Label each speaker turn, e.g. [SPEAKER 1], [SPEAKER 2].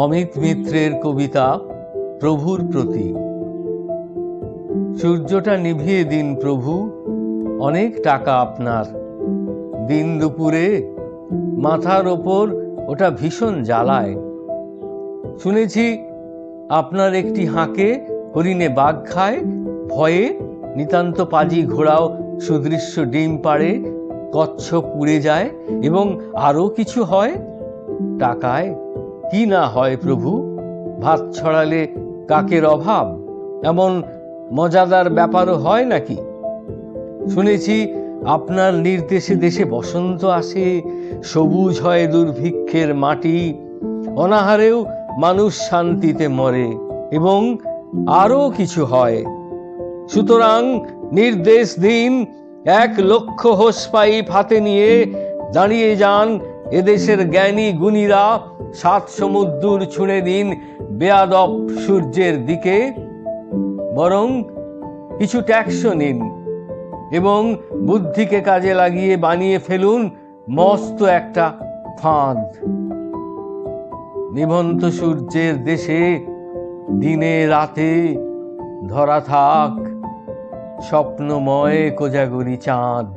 [SPEAKER 1] অমিত মিত্রের কবিতা প্রভুর প্রতি। সূর্যটা নিভিয়ে দিন প্রভু, অনেক টাকা আপনার। দিন দুপুরে মাথার ওপর ওটা ভীষণ জ্বালায়। শুনেছি আপনার একটি হাঁকে হরিণে বাঘ খায়, ভয়ে নিতান্ত পাজি ঘোড়াও সুদৃশ্য ডিম পাড়ে, কচ্ছপ উড়ে যায় এবং আরো কিছু হয়। টাকায় কি না হয় প্রভু, ভাত ছড়ালে কাকের অভাব, এমন মজাদার ব্যাপারও হয় নাকি? শুনেছি আপনার নির্দেশে দেশে বসন্ত আসে, সবুজ হয় দুর্ভিক্ষের মাটি, অনাহারেও মানুষ শান্তিতে মরে এবং আরো কিছু হয়। সুতরাং নির্দেশ দিন, 1,00,000 হোস পাইপ হাতে নিয়ে দাঁড়িয়ে যান এদেশের জ্ঞানী গুণীরা, 7 সমুদ্র ছুঁড়ে দিন বেয়াদব সূর্যের দিকে। বরং কিছু ট্যাক্সও নিন এবং বুদ্ধিকে কাজে লাগিয়ে বানিয়ে ফেলুন মস্ত একটা ফাঁদ। নিভন্ত সূর্যের দেশে দিনে রাতে ধরা থাক স্বপ্নময় কোজাগরী চাঁদ।